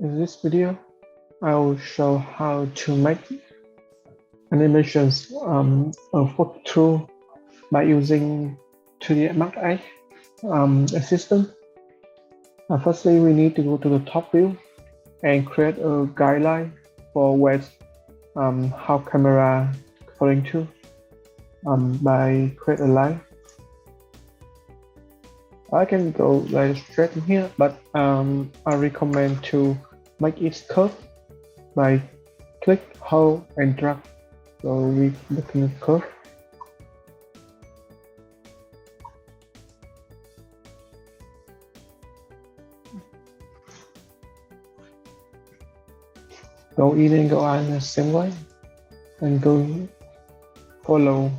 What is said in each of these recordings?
In this video, I will show how to make animations of walkthrough by using 3dsmax assistant. Firstly, we need to go to the top view and create a guideline for where how camera following to by create a line. I can go like straight in here, but I recommend to make it curve by click, hold, and drag. So we looking at curve. Go in and go out in the same way, and go follow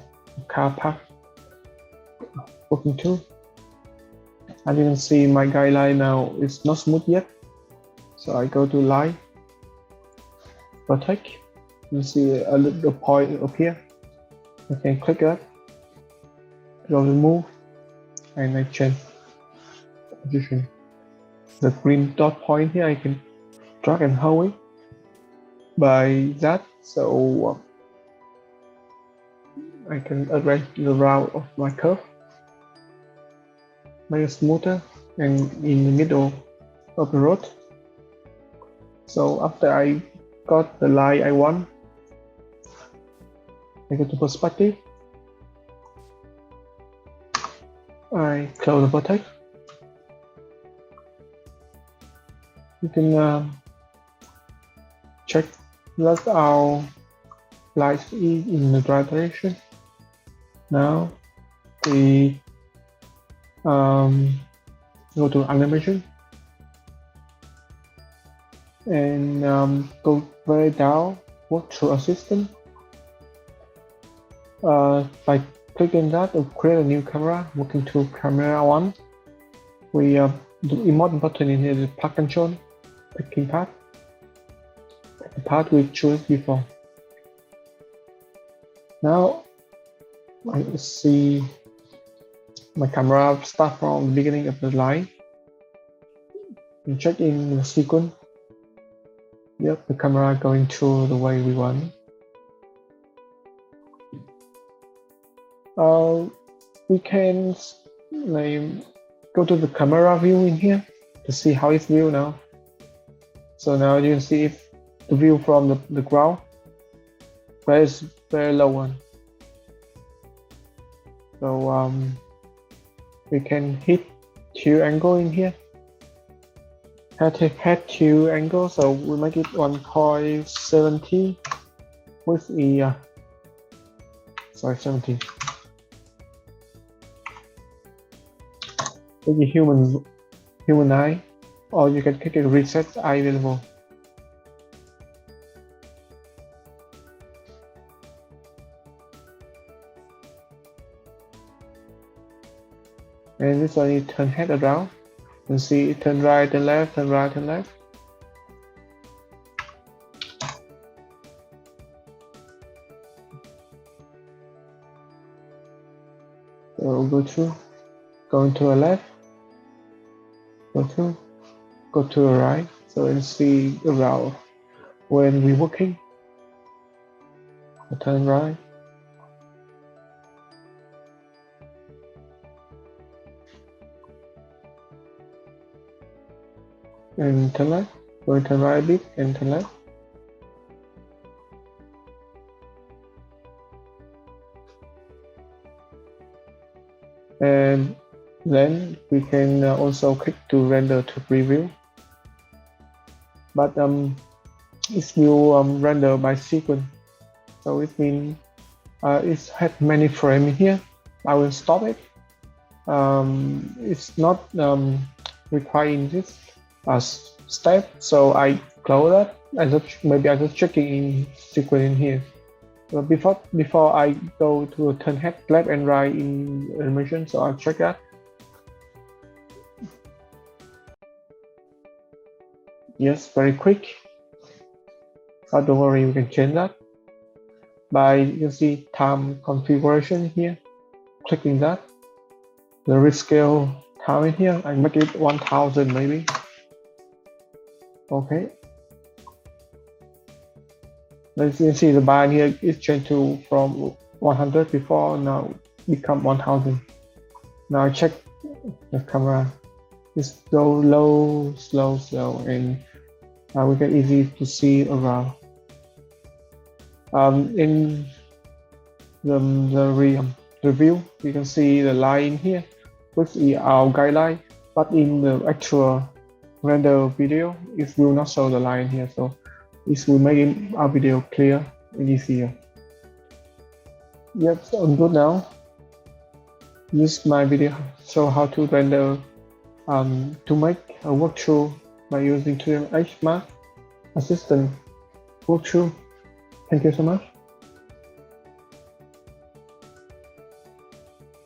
car park walking to. As you can see, my guideline now is not smooth yet, so I go to line, protect. You see a little point up here. I can click that, go to move, and I change position. The green dot point here, I can drag and hold it by that, so I can arrange the route of my curve, make it smoother and in the middle of the road. So after I got the line I want, I go to perspective, I close the vertex. You can check that our light is in the right direction. Now we go to animation and go very down, walk through assistant. By clicking that, we'll create a new camera, walking to camera 1. We the emote button in here is plug control, picking path. The path we chose before. Now I see my camera start from the beginning of the line and check in the sequence. Yep, the camera going through the way we want. We can go to the camera view in here to see how it's viewed now. So now you can see if the view from the ground, very low one. So we can hit two angle in here. Head two angle, so we make it 1.70 with the 70. With the human eye, or you can click it reset eye available. And this one, you turn head around and see turn right and left, turn right and left. So go to the left, go to the right. So you see around when we're walking, turn right. And turn left, go turn right a bit and turn left. And then we can also click to render to preview. But it will render by sequence. So it means it has many frames here. I will stop it. It's not requiring this step, so I close that. Maybe I just checking in sequence in here. But before I go to turn head left and right in animation, so I'll check that. Yes, very quick. But don't worry, we can change that by, you can see time configuration here. Clicking that, the rescale time in here, I make it 1000 maybe. Okay. As you can see, the bar here is changed to from 100 before, now become 1000. Now check the camera. It's go low, slow, and we can easy to see around. In the review, you can see the line here, which is our guideline, but in the actual render video, it will not show the line here, so this will make our video clear and easier. Yep, so I'm good now. Use my video show how to render to make a walkthrough by using 3dsmax assistant walkthrough. Thank you so much.